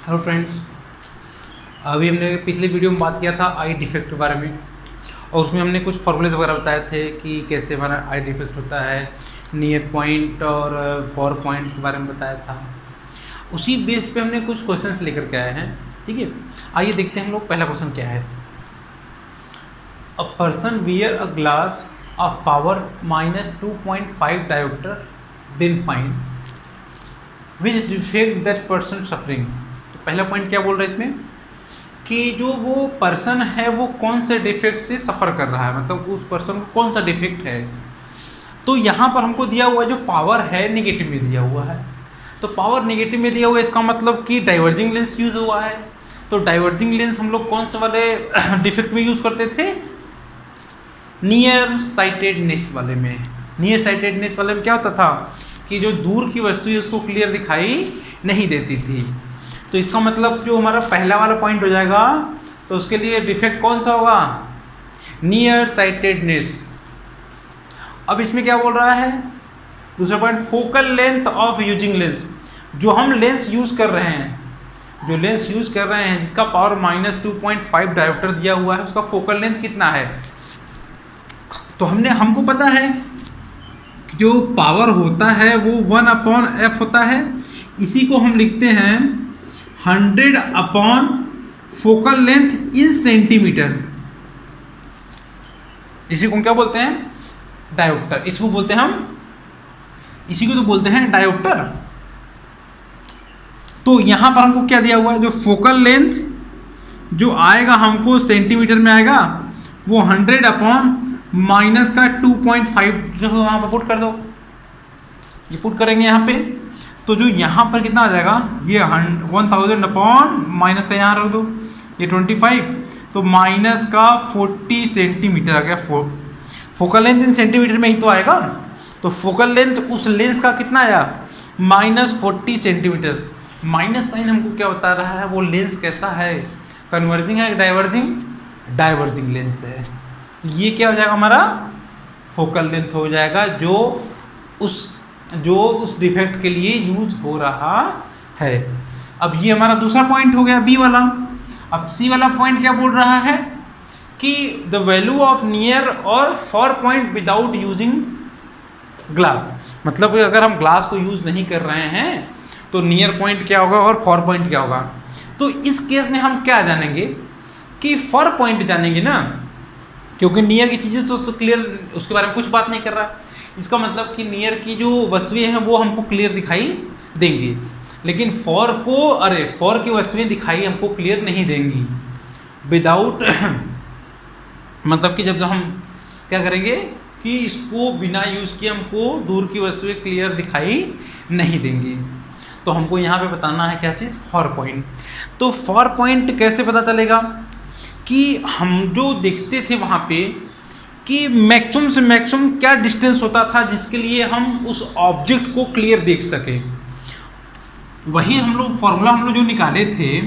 Hello friends, अभी हमने पिछले वीडियो में बात किया था आई डिफेक्ट के बारे में और उसमें हमने कुछ फॉर्मूलेज वगैरह बताए थे कि कैसे हमारा आई डिफेक्ट होता है, नियर पॉइंट और फॉर पॉइंट के बारे में बताया था। उसी बेस पे हमने कुछ क्वेश्चंस लेकर के आए हैं। ठीक है, आइए देखते हैं हम लोग। पहला क्वेश्चन क्या है। A person wear a glass of power -2.5 dioptre, then find which defect that person suffering. तो पहला पॉइंट क्या बोल रहा है इसमें कि जो वो पर्सन है वो कौन से डिफेक्ट से सफ़र कर रहा है, मतलब उस पर्सन को कौन सा डिफेक्ट है। तो यहाँ पर हमको दिया हुआ जो पावर है नेगेटिव में दिया हुआ है, तो पावर नेगेटिव में दिया हुआ है, इसका मतलब कि डाइवर्जिंग लेंस यूज़ हुआ है। तो डाइवर्जिंग लेंस हम लोग कौन से वाले डिफेक्ट में यूज़ करते थे, नियर साइटेडनेस वाले में। नियर साइटेडनेस वाले में क्या होता था कि जो दूर की वस्तु है उसको क्लियर दिखाई नहीं देती थी। तो इसका मतलब जो हमारा पहला वाला पॉइंट हो जाएगा, तो उसके लिए डिफेक्ट कौन सा होगा, नियर साइटेडनेस। अब इसमें क्या बोल रहा है दूसरा point, focal length of using lens. जो हम लेंस यूज़ कर रहे हैं, जो लेंस यूज़ कर रहे हैं जिसका पावर -2.5 डायोप्टर दिया हुआ है, उसका फोकल लेंथ कितना है। तो हमको पता है कि जो पावर होता है वो 1/f होता है। इसी को हम लिखते हैं 100 upon focal length in centimetre. इसी को क्या बोलते हैं, डायोप्टर। इसको बोलते हैं हम, इसी को तो बोलते हैं डायोप्टर। तो यहां पर हमको क्या दिया हुआ है, जो फोकल लेंथ जो आएगा हमको सेंटीमीटर में आएगा वो 100 अपॉन माइनस का 2.5 वहाँ पर पुट कर दो। ये पुट करेंगे यहाँ पे, तो जो यहाँ पर कितना आ जाएगा, ये 1000 अपॉन माइनस का यहाँ रख दो, ये 25, तो माइनस का 40 सेंटीमीटर आ गया। फोकल लेंथ इन सेंटीमीटर में ही तो आएगा। तो फोकल लेंथ उस लेंस का कितना आया, -40 सेंटीमीटर। माइनस साइन हमको क्या बता रहा है, वो लेंस कैसा है, कन्वर्जिंग है, डाइवर्जिंग, डाइवर्जिंग लेंस है। ये क्या हो जाएगा, हमारा फोकल लेंथ हो जाएगा जो उस डिफेक्ट के लिए यूज हो रहा है। अब ये हमारा दूसरा पॉइंट हो गया, बी वाला। अब सी वाला पॉइंट क्या बोल रहा है कि द वैल्यू ऑफ नियर और for point without using glass. मतलब अगर हम ग्लास को यूज नहीं कर रहे हैं तो नियर पॉइंट क्या होगा और फॉर पॉइंट क्या होगा। तो इस केस में हम क्या जानेंगे कि फॉर पॉइंट जानेंगे ना, क्योंकि नियर की चीज़ें तो क्लियर, उसके बारे में कुछ बात नहीं कर रहा। इसका मतलब कि नियर की जो वस्तुएं हैं वो हमको क्लियर दिखाई देंगी, लेकिन फॉर की वस्तुएं दिखाई हमको क्लियर नहीं देंगी विदाउट मतलब कि जब हम क्या करेंगे कि इसको बिना यूज़ किए हमको दूर की वस्तुएं क्लियर दिखाई नहीं देंगी। तो हमको यहाँ पे बताना है क्या चीज़, फॉर पॉइंट। तो फॉर पॉइंट कैसे पता चलेगा कि हम जो देखते थे वहाँ पे कि मैक्सिमम से मैक्सिमम क्या डिस्टेंस होता था जिसके लिए हम उस ऑब्जेक्ट को क्लियर देख सके। वही हम लोग फॉर्मूला जो निकाले थे,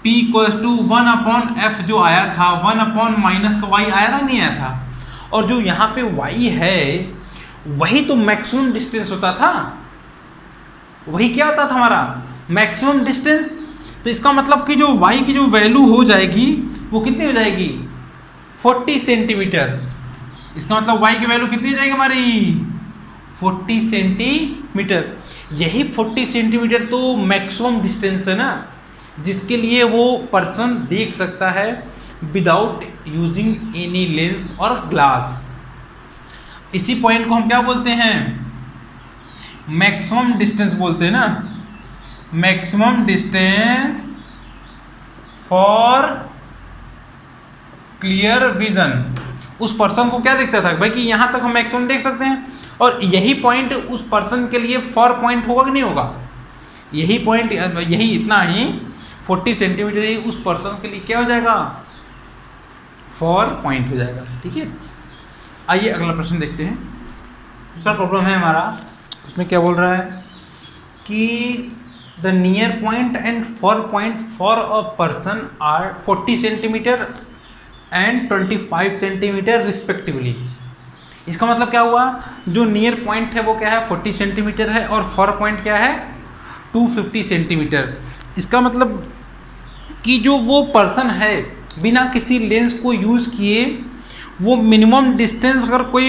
P = 1/f जो आया था, 1/ माइनस का y आया था, नहीं आया था। और जो यहाँ पे y है वही तो मैक्सिमम डिस्टेंस होता था, वही क्या होता था हमारा मैक्सिमम डिस्टेंस। तो इसका मतलब कि जो y की जो वैल्यू हो जाएगी वो कितनी हो जाएगी, 40 सेंटीमीटर। इसका मतलब y की वैल्यू कितनी जाएगी हमारी, 40 सेंटीमीटर। यही 40 सेंटीमीटर तो मैक्सिमम डिस्टेंस है ना, जिसके लिए वो पर्सन देख सकता है विदाउट यूजिंग एनी लेंस और ग्लास। इसी पॉइंट को हम क्या बोलते हैं, मैक्सिमम डिस्टेंस बोलते हैं ना, maximum distance for clear vision. उस पर्सन को क्या दिखता था भाई कि यहाँ तक हम मैक्सिमम देख सकते हैं, और यही पॉइंट उस पर्सन के लिए फॉर पॉइंट होगा कि नहीं होगा। यही पॉइंट, यही इतना ही 40 सेंटीमीटर ही उस पर्सन के लिए क्या हो जाएगा, फॉर पॉइंट हो जाएगा। ठीक है, आइए अगला प्रश्न देखते हैं। दूसरा प्रॉब्लम है हमारा, उसमें क्या बोल रहा है कि the near point and far point for a person are 40 centimetre and 25 centimetre respectively. इसका मतलब क्या हुआ, जो नियर पॉइंट है वो क्या है, 40 सेंटीमीटर है, और फॉर पॉइंट क्या है, 250 सेंटीमीटर। इसका मतलब कि जो वो पर्सन है बिना किसी लेंस को यूज़ किए वो मिनिमम डिस्टेंस अगर कोई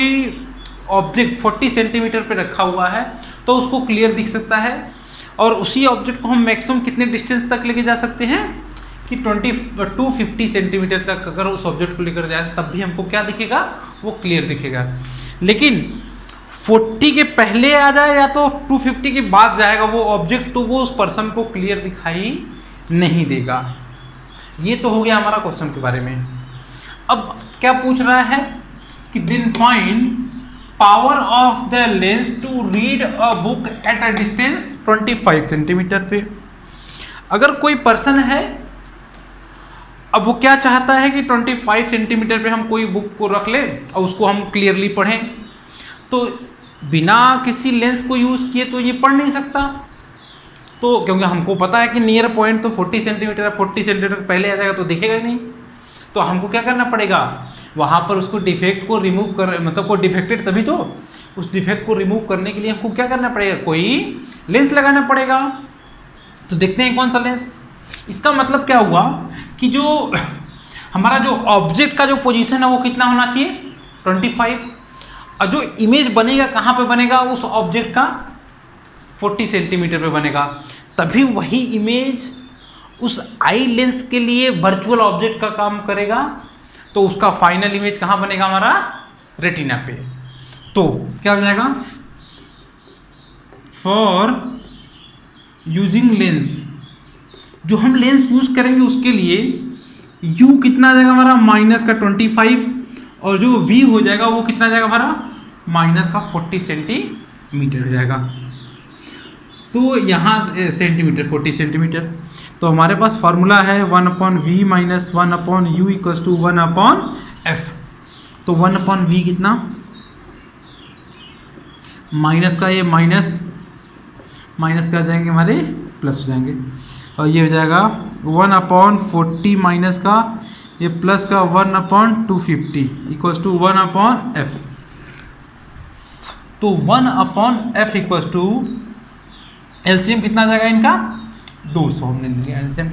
ऑब्जेक्ट 40 सेंटीमीटर पे रखा हुआ है तो उसको क्लियर दिख सकता है, और उसी ऑब्जेक्ट को हम मैक्सिमम कितने डिस्टेंस तक लेके जा सकते हैं कि 250 सेंटीमीटर तक अगर उस ऑब्जेक्ट को लेकर जाए तब भी हमको क्या दिखेगा, वो क्लियर दिखेगा। लेकिन 40 के पहले आ जाए या तो 250 के बाद जाएगा वो ऑब्जेक्ट, तो वो उस पर्सन को क्लियर दिखाई नहीं देगा। ये तो हो गया हमारा क्वेश्चन के बारे में। अब क्या पूछ रहा है कि then find power of the lens to read a book at a distance 25 centimetre पे। अगर कोई पर्सन है, अब वो क्या चाहता है कि 25 सेंटीमीटर पे हम कोई बुक को रख लें और उसको हम क्लियरली पढ़ें, तो बिना किसी लेंस को यूज़ किए तो ये पढ़ नहीं सकता। तो क्योंकि हमको पता है कि नियर पॉइंट तो 40 सेंटीमीटर है, 40 सेंटीमीटर पहले आ जाएगा तो दिखेगा ही नहीं। तो हमको क्या करना पड़ेगा, वहाँ पर उसको डिफेक्ट को रिमूव कर, मतलब कोई डिफेक्टेड तभी तो, उस डिफेक्ट को रिमूव करने के लिए हमको क्या करना पड़ेगा, कोई लेंस लगाना पड़ेगा। तो देखते हैं कौन सा लेंस। इसका मतलब क्या हुआ कि जो हमारा जो ऑब्जेक्ट का जो पोजीशन है वो कितना होना चाहिए 25, और जो इमेज बनेगा कहाँ पे बनेगा, उस ऑब्जेक्ट का 40 सेंटीमीटर पे बनेगा। तभी वही इमेज उस आई लेंस के लिए वर्चुअल ऑब्जेक्ट का काम करेगा, तो उसका फाइनल इमेज कहाँ बनेगा, हमारा रेटिना पे। तो क्या हो जाएगा, फॉर यूजिंग लेंस, जो हम लेंस यूज करेंगे उसके लिए u कितना आ जाएगा हमारा माइनस का 25, और जो v हो जाएगा वो कितना जाएगा हमारा माइनस का 40 सेंटीमीटर हो जाएगा। तो यहाँ सेंटीमीटर 40 सेंटीमीटर, तो हमारे पास फार्मूला है 1/v minus 1/u equals to 1/f। तो 1/v कितना, माइनस का ये माइनस माइनस का जाएंगे हमारे प्लस हो जाएंगे, और ये हो जाएगा 1/40 माइनस का ये प्लस का 1/250 इक्वल्स टू 1/f। तो 1/f इक्वल्स टू एलसीएम कितना जाएगा इनका 200, हमने लिया एलसीएम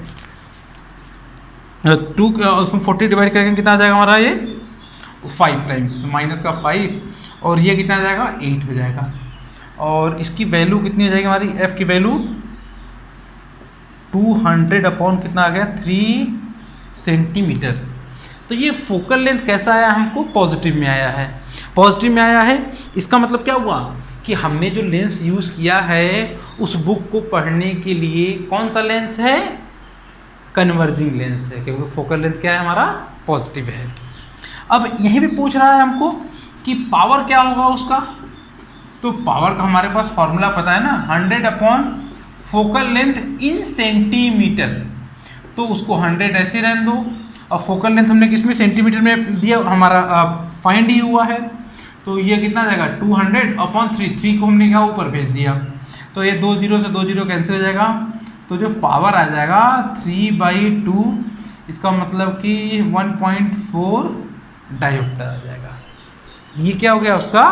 2 उसमें 40 डिवाइड करेंगे कितना आ जाएगा हमारा ये 5 टाइम्स, माइनस का 5, और ये कितना आ जाएगा 8 हो जाएगा। और इसकी वैल्यू कितनी हो जाएगी हमारी, f की वैल्यू 200 अपॉन कितना आ गया 3 सेंटीमीटर। तो ये फोकल लेंथ कैसा आया, हमको पॉजिटिव में आया है, पॉजिटिव में आया है। इसका मतलब क्या हुआ कि हमने जो लेंस यूज़ किया है उस बुक को पढ़ने के लिए कौन सा लेंस है, कन्वर्जिंग लेंस है, क्योंकि फोकल लेंथ क्या है हमारा पॉजिटिव है। अब यहीं भी पूछ रहा है हमको कि पावर क्या होगा उसका, तो पावर का हमारे पास फॉर्मूला पता है ना, 100 upon focal length in centimetre. तो उसको 100 ऐसे रहने दो, और फोकल लेंथ हमने किस में सेंटीमीटर में दिया, हमारा फाइंड ही हुआ है। तो ये कितना जाएगा 200 अपॉन 3 को हमने क्या ऊपर भेज दिया, तो ये 2 0 से 2 0 कैंसिल हो जाएगा। तो जो पावर आ जाएगा 3/2, इसका मतलब कि 1.4 डायोप्टर आ जाएगा। ये क्या हो गया, उसका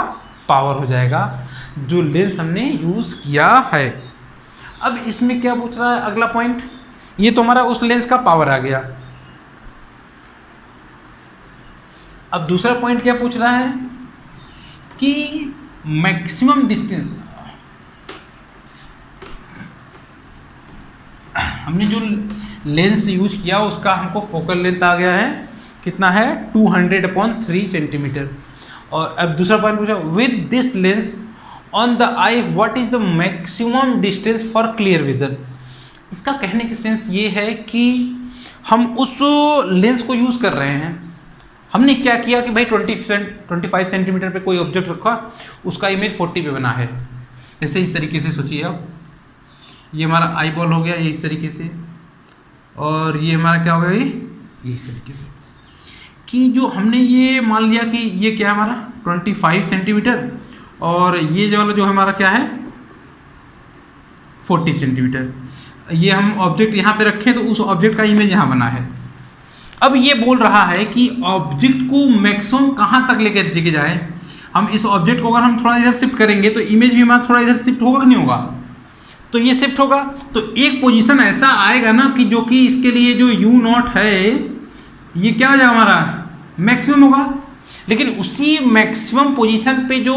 पावर हो जाएगा जो लेंस हमने यूज़ किया है। अब इसमें क्या पूछ रहा है अगला पॉइंट, ये तो हमारा उस लेंस का पावर आ गया। अब दूसरा पॉइंट क्या पूछ रहा है कि मैक्सिमम डिस्टेंस, हमने जो लेंस यूज किया उसका हमको फोकल लेंथ आ गया है कितना है 200/3 सेंटीमीटर। और अब दूसरा पॉइंट पूछा, with this lens on the I what is the maximum distance for clear vision. इसका कहने का सेंस ये है कि हम उस लेंस को यूज़ कर रहे हैं, हमने क्या किया कि भाई 25 सेंटीमीटर पे कोई ऑब्जेक्ट रखा, उसका इमेज 40 पे बना है। जैसे इस तरीके से सोचिए आप, ये हमारा आई बॉल हो गया ये इस तरीके से, और ये हमारा क्या हो गया ये इस तरीके से, कि जो हमने ये मान लिया कि ये क्या है हमारा 25 सेंटीमीटर, और ये जो वाला जो हमारा क्या है 40 सेंटीमीटर। ये हम ऑब्जेक्ट यहाँ पे रखें तो उस ऑब्जेक्ट का इमेज यहाँ बना है। अब ये बोल रहा है कि ऑब्जेक्ट को मैक्सिमम कहाँ तक लेके जाए। हम इस ऑब्जेक्ट को अगर हम थोड़ा इधर शिफ्ट करेंगे तो इमेज भी हमारा थोड़ा इधर शिफ्ट होगा कि नहीं होगा, तो ये शिफ्ट होगा, तो एक पोजीशन ऐसा आएगा ना कि जो कि इसके लिए जो u0 है ये क्या हो जाएगा हमारा मैक्सिमम होगा। लेकिन उसी मैक्सिमम पोजीशन पे जो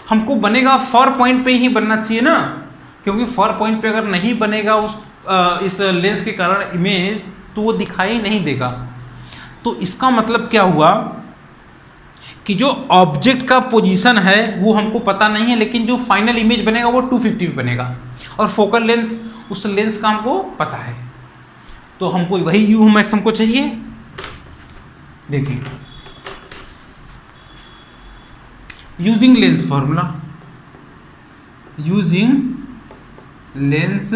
हमको बनेगा फॉर पॉइंट पे ही बनना चाहिए ना, क्योंकि फॉर पॉइंट पे अगर नहीं बनेगा इस लेंस के कारण इमेज, तो वो दिखाई नहीं देगा। तो इसका मतलब क्या हुआ कि जो ऑब्जेक्ट का पोजीशन है वो हमको पता नहीं है, लेकिन जो फाइनल इमेज बनेगा वो 250 पे बनेगा, और फोकल लेंथ उस लेंस का हमको पता है। तो हमको वही यू मैक्स हमको चाहिए। देखिए using lens formula, using lens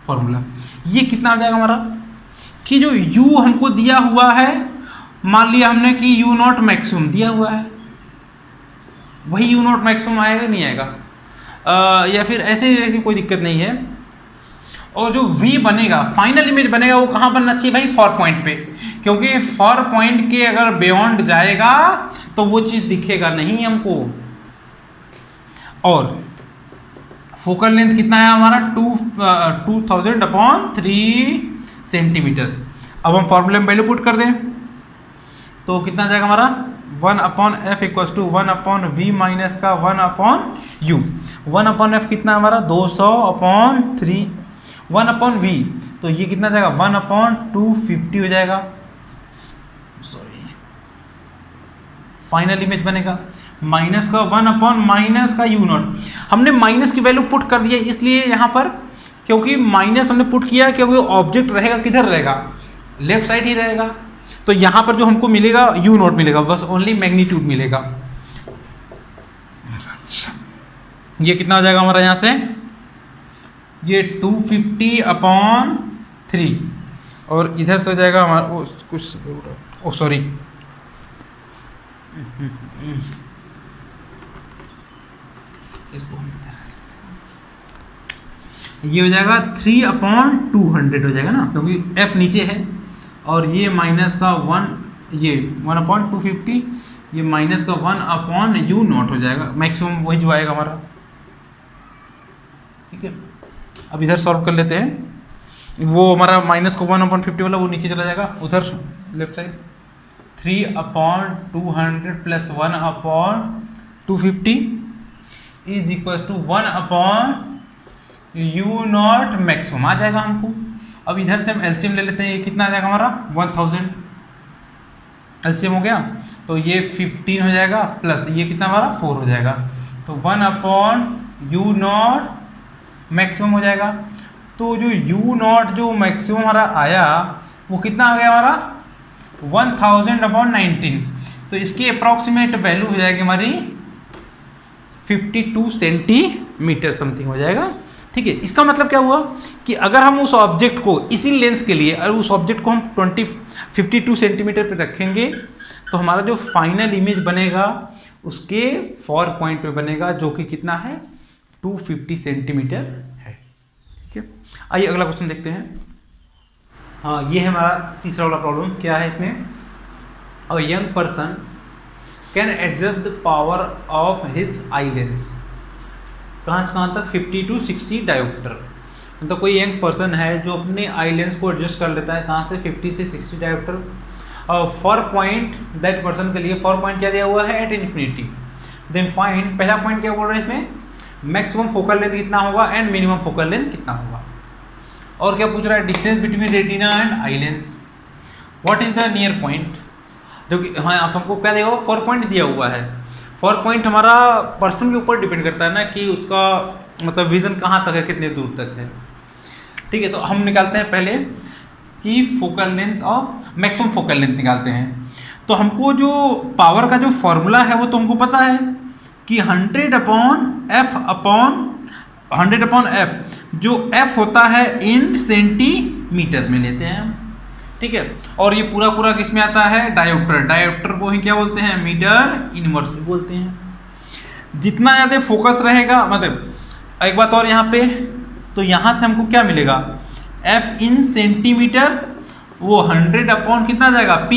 formula, ये कितना आ जाएगा हमारा कि जो u हमको दिया हुआ है, मान लिया हमने कि u0 मैक्सिमम दिया हुआ है, वही u0 मैक्सिमम आएगा नहीं आएगा, या फिर ऐसे ही कोई दिक्कत नहीं है। और जो v बनेगा फाइनल इमेज बनेगा वो कहाँ बनना चाहिए भाई, फॉर पॉइंट पे, क्योंकि फॉर पॉइंट के अगर बियॉन्ड जाएगा तो वो चीज़ दिखेगा नहीं हमको। और फोकल लेंथ कितना है हमारा 2000/3 सेंटीमीटर। अब हम फॉर्मूले में वैल्यू पुट कर दें तो कितना आ जाएगा हमारा 1/f = 1/v माइनस का 1/u। 1/f कितना हमारा 200/3, 1/v तो ये कितना जाएगा 1/250 हो जाएगा। सॉरी, फाइनल इमेज बनेगा माइनस का 1/ माइनस का u0। हमने माइनस की वैल्यू पुट कर दिया इसलिए यहाँ पर, क्योंकि माइनस हमने पुट किया, क्योंकि ऑब्जेक्ट रहेगा किधर रहेगा, लेफ्ट साइड ही रहेगा। तो यहाँ पर जो हमको मिलेगा u0 मिलेगा, बस ओनली मैग्नीट्यूड मिलेगा। ये कितना हो जाएगा हमारा यहाँ से, ये 250/3, और इधर से हो जाएगा हमारा कुछ सॉरी ये हो जाएगा 3/200 हो जाएगा ना, क्योंकि f नीचे है, और ये माइनस का 1, ये 1/250, ये माइनस का 1/u0 हो जाएगा, मैक्सिमम वही जो आएगा हमारा। ठीक है, अब इधर सॉल्व कर लेते हैं। वो हमारा माइनस का 1/50 वाला वो नीचे चला जाएगा उधर left side, 3/200 + 1/250 is equal to 1/u0 maximum आ जाएगा हमको। अब इधर से हम एलसीएम ले लेते हैं, ये कितना आ जाएगा हमारा 1000 एलसीएम हो गया, तो ये 15 हो जाएगा, प्लस ये कितना हमारा 4 हो जाएगा, तो 1/u0 मैक्सिमम हो जाएगा। तो जो u0 जो मैक्सिमम हमारा आया वो कितना आ गया हमारा 1000/19, तो इसकी अप्रॉक्सीमेट वैल्यू हो जाएगी हमारी 52 सेंटीमीटर समथिंग हो जाएगा। ठीक है, इसका मतलब क्या हुआ कि अगर हम उस ऑब्जेक्ट को इसी लेंस के लिए, और उस ऑब्जेक्ट को हम 52 सेंटीमीटर पे रखेंगे, तो हमारा जो फाइनल इमेज बनेगा उसके फॉर पॉइंट पे बनेगा, जो कि कितना है 250 सेंटीमीटर है। ठीक है, आइए अगला क्वेश्चन देखते हैं। हाँ, ये है हमारा तीसरा वाला प्रॉब्लम। क्या है इसमें, a young person can adjust the power of his eye lens, कहाँ से कहाँ तक 50 to 60 डायोप्टर। तो कोई यंग पर्सन है जो अपने आई लेंस को एडजस्ट कर लेता है, कहाँ से 50 से 60 dioptre. For point that person के लिए फॉर पॉइंट क्या दिया हुआ है एट इन्फिनिटी। देन फाइंड, पहला पॉइंट क्या बोल रहे हैं इसमें, मैक्सिमम फोकल लेंथ कितना होगा एंड मिनिमम फोकल लेंथ कितना होगा। और क्या पूछ रहा है, distance between retina and eye lens, what is the near point. जो कि हाँ, आप हमको क्या दिया हुआ, फॉर पॉइंट दिया हुआ है। फॉर पॉइंट हमारा पर्सन के ऊपर डिपेंड करता है ना, कि उसका मतलब विजन कहाँ तक है, कितने दूर तक है। ठीक है, तो हम निकालते हैं पहले कि फोकल लेंथ और मैक्सिमम फोकल लेंथ निकालते हैं। तो हमको जो पावर का जो फॉर्मूला है वो तो हमको पता है कि 100/f, जो f होता है इन सेंटीमीटर में लेते हैं हम। ठीक है, और ये पूरा पूरा किस में आता है, डायोप्टर। डायोप्टर को ही क्या बोलते हैं, मीटर इनवर्स भी बोलते हैं। जितना ज़्यादा फोकस रहेगा, मतलब एक बात और यहाँ पे, तो यहाँ से हमको क्या मिलेगा, f इन सेंटीमीटर, वो 100/ कितना जाएगा p।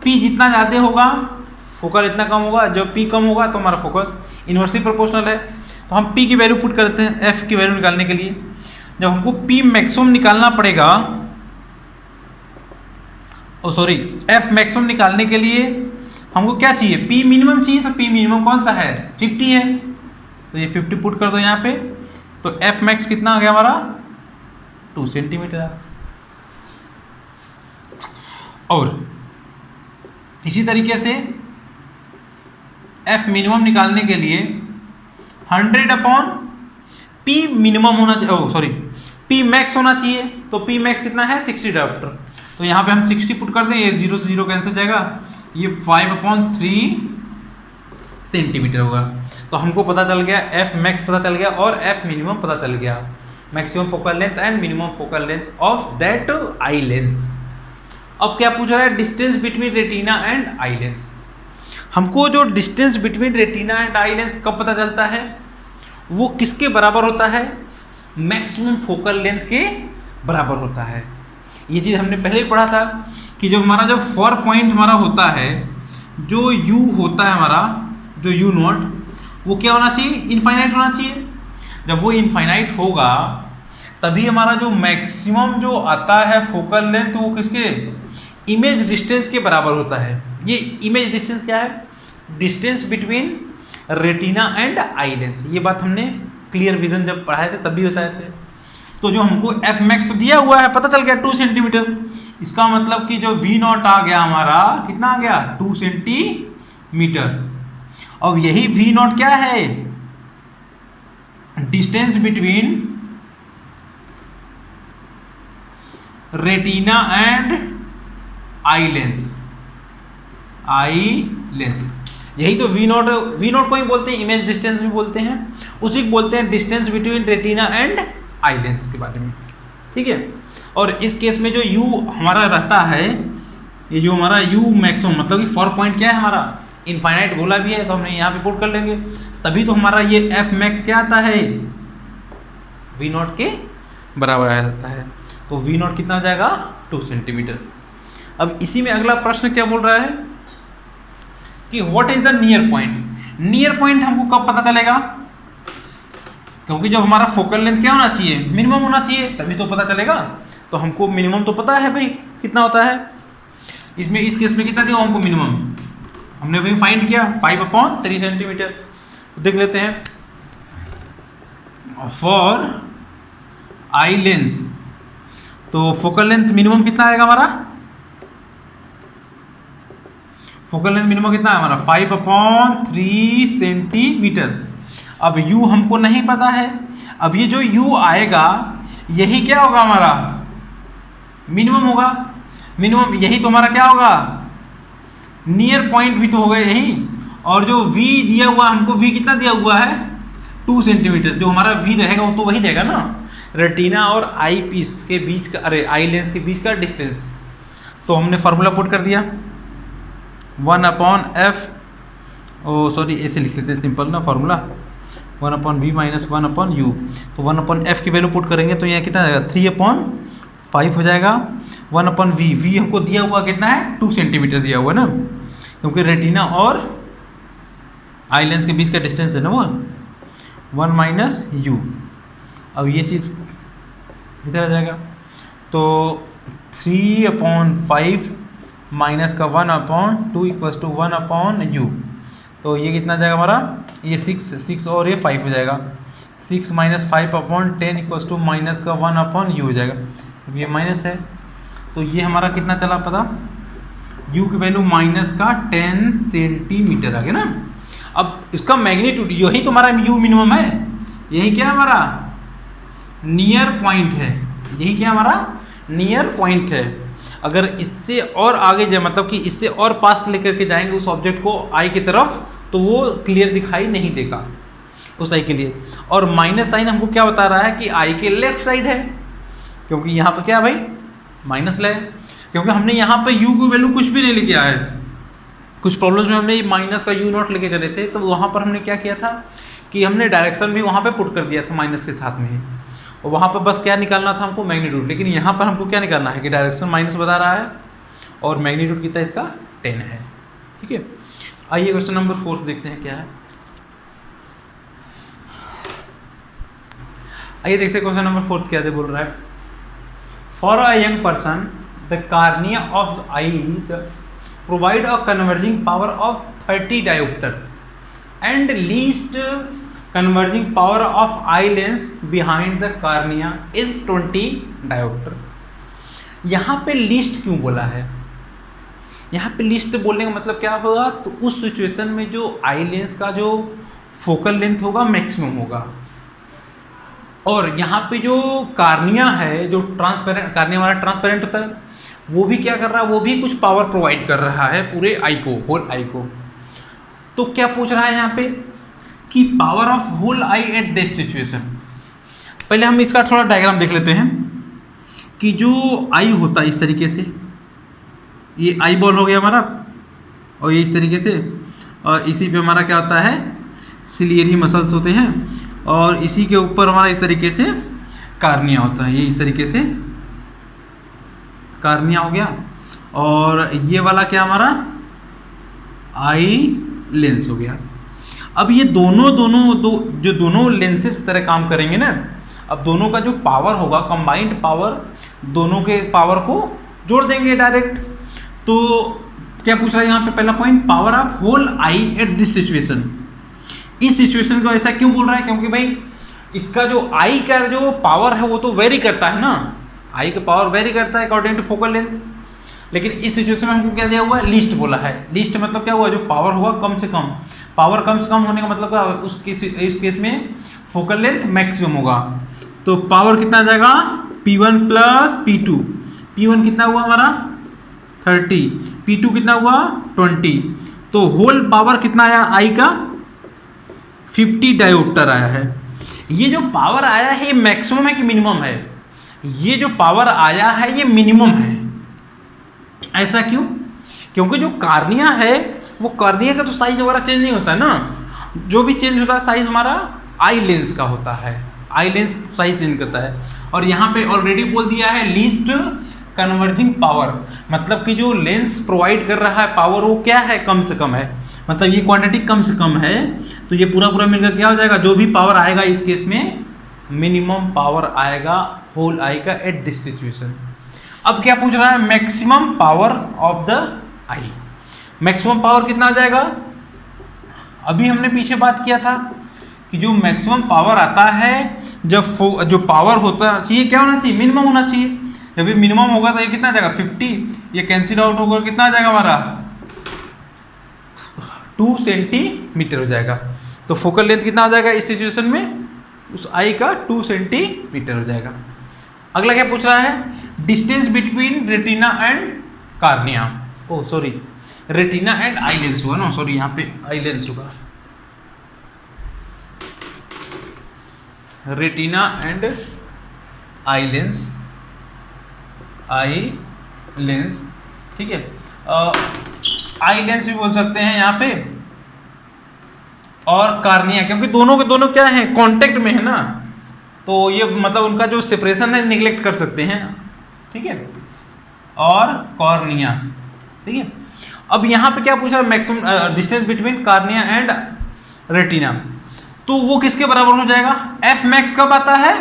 p जितना ज़्यादा होगा फोकस इतना कम होगा, जब p कम होगा तो हमारा फोकस इन्वर्सली प्रोपोर्शनल है। तो तो हम P की वैल्यू पुट करते हैं F की वैल्यू निकालने के लिए। जब हमको P मैक्सिमम निकालना पड़ेगा, F मैक्सिमम निकालने के लिए हमको क्या चाहिए, P मिनिमम चाहिए। तो P मिनिमम कौन सा है, 50 है, तो ये 50 पुट कर दो यहाँ पे। तो F मैक्स कितना आ गया हमारा, 2 सेंटीमीटर। और इसी तरीके से F मिनिमम निकालने के लिए 100/P मिनिमम होना चाहिए, P मैक्स होना चाहिए। तो P मैक्स कितना है, 60 डायोप्टर। तो यहाँ पे हम 60 पुट कर दें, ये 0 से 0 कैंसिल जाएगा, ये 5/3 सेंटीमीटर होगा। तो हमको पता चल गया, F मैक्स पता चल गया और F मिनिमम पता चल गया, maximum focal length and minimum focal length of that eye lens. अब क्या पूछ रहा है, distance between retina and eye lens. हमको जो distance between retina and eye lens कब पता चलता है, वो किसके बराबर होता है, मैक्सिमम फोकल लेंथ के बराबर होता है। ये चीज़ हमने पहले ही पढ़ा था कि जो हमारा जो 4 पॉइंट हमारा होता है, जो U होता है हमारा, जो U0, वो क्या होना चाहिए, इनफाइनाइट होना चाहिए। जब वो इनफाइनाइट होगा तभी हमारा जो मैक्सिमम जो आता है फोकल लेंथ, वो किसके, इमेज डिस्टेंस के बराबर होता है। ये इमेज डिस्टेंस क्या है, distance between retina and eye lens. ये बात हमने क्लियर विजन जब पढ़ाए थे तब भी बताए थे। तो जो हमको F मैक्स तो दिया हुआ है, पता चल गया 2 सेंटीमीटर। इसका मतलब कि जो V0 आ गया हमारा, कितना आ गया, 2 सेंटीमीटर। अब यही V0 क्या है, distance between retina and eye lens, यही तो V0 को ही बोलते हैं, इमेज डिस्टेंस भी बोलते हैं, उसी को बोलते हैं distance between retina and eye lens के बारे में, ठीक है। और इस केस में जो U हमारा रहता है, ये जो हमारा U मैक्सिमम, मतलब कि 4 पॉइंट क्या है हमारा, इनफाइनाइट बोला भी है, तो हमने यहाँ पे पुट कर लेंगे, तभी तो हमारा ये F मैक्स क्या आता है, V0 के बराबर आ जाता है। तो V0 कितना आ जाएगा, 2 सेंटीमीटर। अब इसी में अगला प्रश्न क्या बोल रहा है कि what is the near point. Near point हमको कब पता चलेगा, क्योंकि जब हमारा फोकल लेंथ क्या होना चाहिए, मिनिमम होना चाहिए, तभी तो पता चलेगा। तो हमको मिनिमम तो पता है भाई कितना होता है, इसमें इस केस में कितना दिया हमको मिनिमम, हमने अभी फाइंड किया 5/3 सेंटीमीटर। तो देख लेते हैं, फॉर आई लेंस तो फोकल लेंथ मिनिमम कितना आएगा हमारा, फोकल लेंथ मिनिमम कितना है हमारा, 5/3 सेंटीमीटर। अब U हमको नहीं पता है, अब ये जो U आएगा यही क्या होगा हमारा, मिनिमम होगा। मिनिमम यही तो हमारा क्या होगा, नियर पॉइंट भी तो होगा यही। और जो V दिया हुआ हमको, V कितना दिया हुआ है, 2 सेंटीमीटर। जो हमारा V रहेगा वो तो वही रहेगा ना, रेटिना और आई पीस के बीच का, अरे आई लेंस के बीच का डिस्टेंस। तो हमने फार्मूला पुट कर दिया, 1/f, ऐसे लिख लेते हैं सिंपल ना फार्मूला, 1/v - 1/u। तो 1/f की वैल्यू पुट करेंगे तो यहाँ कितना आएगा, 3/5 हो जाएगा। 1/v, v हमको दिया हुआ कितना है, 2 सेंटीमीटर दिया हुआ ना, क्योंकि रेटिना और आई लेंस के बीच का डिस्टेंस है ना वो, 1 - u। अब ये चीज़ इधर आ जाएगा, तो 3/5 माइनस का 1/2 इक्वल्स टू 1/u। तो ये कितना जाएगा हमारा, ये 6 और ये 5 हो जाएगा, 6 - 5/10 इक्वल्स टू माइनस का 1/u हो जाएगा। अब ये माइनस है तो ये हमारा कितना चला पता, u की वैल्यू -10 सेंटीमीटर आ गया ना। अब इसका मैग्नीट्यूड, यही तो हमारा u मिनिमम है, यही क्या हमारा नियर पॉइंट है, यही क्या हमारा नियर पॉइंट है। अगर इससे और आगे जाए, मतलब कि इससे और पास लेकर के जाएंगे उस ऑब्जेक्ट को आई की तरफ, तो वो क्लियर दिखाई नहीं देगा उस आई के लिए। और माइनस साइन हमको क्या बता रहा है कि आई के लेफ्ट साइड है, क्योंकि यहाँ पर क्या है भाई, माइनस है, क्योंकि हमने यहाँ पे u की वैल्यू कुछ भी नहीं लेके आया है। कुछ प्रॉब्लम्स में हमने माइनस का U0 लेके चले थे, तो वहाँ पर हमने क्या किया था कि हमने डायरेक्शन भी वहाँ पे पुट कर दिया था माइनस के साथ में ही, और वहाँ पर बस क्या निकालना था हमको, मैग्नीट्यूड। लेकिन यहाँ पर हमको क्या निकालना है कि डायरेक्शन माइनस बता रहा है और मैग्नीट्यूड कितना इसका 10 है, ठीक है। आइए क्वेश्चन नंबर 4 देखते हैं क्या है। आइए देखते हैं क्वेश्चन नंबर 4 क्या दे बोल रहा है। For a young person the cornea of the I provide a converging power of 30 dioptre and least converging power of eye lens behind the cornea is 20 dioptre. यहाँ पे लिस्ट क्यों बोला है? यहाँ पे लिस्ट बोलने का मतलब क्या होगा, तो उस सिचुएशन में जो आई लेंस का जो फोकल लेंथ होगा मैक्सिमम होगा, और यहाँ पे जो कार्निया है, जो ट्रांसपेरेंट कार्निया हमारा ट्रांसपेरेंट होता है, वो भी क्या कर रहा है, वो भी कुछ पावर प्रोवाइड कर रहा है पूरे आई को, होल आई को। तो क्या पूछ रहा है यहाँ पे कि power of whole eye at this situation. पहले हम इसका थोड़ा डायग्राम देख लेते हैं कि जो आई होता है इस तरीके से, ये आई बॉल हो गया हमारा, और ये इस तरीके से, और इसी पे हमारा क्या होता है, सिलियरी मसल्स होते हैं, और इसी के ऊपर हमारा इस तरीके से कार्निया होता है, ये इस तरीके से कार्निया हो गया, और ये वाला क्या हमारा आई लेंस हो गया। अब ये दोनों लेंसेस की तरह काम करेंगे ना। अब दोनों का जो पावर होगा, कंबाइंड पावर, दोनों के पावर को जोड़ देंगे डायरेक्ट। तो क्या पूछ रहा है यहाँ पे, पहला point, power of whole eye at this situation. इस सिचुएशन को ऐसा क्यों बोल रहा है, क्योंकि भाई इसका जो आई का जो पावर है वो तो वेरी करता है ना, आई का पावर वेरी करता है अकॉर्डिंग टू फोकल लेंथ। लेकिन इस सिचुएशन में हमको क्या दिया हुआ है, लिस्ट बोला है। लिस्ट मतलब क्या हुआ, जो पावर होगा कम से कम, पावर कम से कम होने का मतलब क्या, इस केस में फोकल लेंथ मैक्सिमम होगा। तो पावर कितना आ जाएगा, P1 प्लस P2। P1 कितना हुआ हमारा 30, P2 कितना हुआ 20। तो होल पावर कितना आया आई का, 50 डायोप्टर आया है। ये जो पावर आया है ये मैक्सिमम है कि मिनिमम है? ये जो पावर आया है ये मिनिमम है। ऐसा क्यों? क्योंकि जो कार्निया है वो कार्निया का तो साइज वगैरह चेंज नहीं होता है ना, जो भी चेंज होता है साइज हमारा आई लेंस का होता है, आई लेंस साइज चेंज करता है। और यहाँ पे ऑलरेडी बोल दिया है लीस्ट कन्वर्जिंग पावर, मतलब कि जो लेंस प्रोवाइड कर रहा है पावर वो क्या है, कम से कम है, मतलब ये क्वांटिटी कम से कम है। तो ये पूरा मिलकर क्या हो जाएगा, जो भी पावर आएगा इस केस में मिनिमम पावर आएगा होल आई का एट दिस सिचुएशन। अब क्या पूछ रहा है, maximum power of the I. Maximum power कितना आ जाएगा, अभी हमने पीछे बात किया था कि जो मैक्सिमम पावर आता है, जब जो पावर होता चाहिए क्या होना चाहिए, मिनिमम होना चाहिए। जब ये मिनिमम होगा तो ये कितना आ जाएगा 50, ये कैंसिल आउट होगा, कितना आ जाएगा हमारा 2 सेंटीमीटर हो जाएगा। तो फोकल लेंथ कितना आ जाएगा इस सिचुएशन में, उस आई का 2 सेंटीमीटर हो जाएगा। अगला क्या पूछ रहा है, distance between retina and cornea, oh sorry retina and eye lens हुआ ना, सॉरी यहाँ पे आई लेंस होगा, retina and eye lens, eye lens, ठीक है। आई लेंस भी बोल सकते हैं यहाँ पे, और कार्निया, क्योंकि दोनों के दोनों क्या है, कांटेक्ट में है ना, तो ये मतलब उनका जो सेपरेशन है निगलेक्ट कर सकते हैं, ठीक है। और कॉर्निया, ठीक है। अब यहाँ पे क्या पूछा, maximum distance between cornea and retina, तो वो किसके बराबर हो जाएगा, एफ मैक्स कब आता है,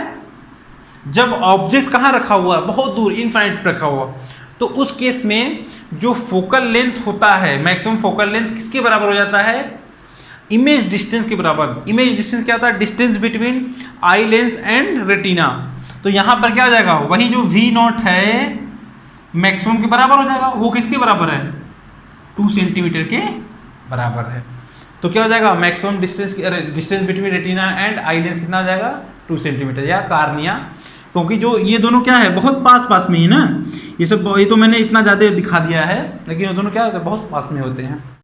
जब ऑब्जेक्ट कहाँ रखा हुआ है, बहुत दूर इनफाइनाइट रखा हुआ, तो उस केस में जो फोकल लेंथ होता है, मैक्सिमम फोकल लेंथ किसके बराबर हो जाता है, इमेज डिस्टेंस के बराबर। इमेज डिस्टेंस क्या होता है, distance between eye lens and retina. तो यहाँ पर क्या हो जाएगा, वही जो V0 है मैक्सिमम के बराबर हो जाएगा, वो किसके बराबर है, 2 सेंटीमीटर के बराबर है। तो क्या हो जाएगा, maximum distance between retina and eye lens कितना हो जाएगा, 2 सेंटीमीटर, या कार्निया, क्योंकि जो ये दोनों क्या है, बहुत पास में ही ना, ये तो मैंने इतना ज़्यादा दिखा दिया है, लेकिन ये दोनों क्या होते हैं, बहुत पास में होते हैं।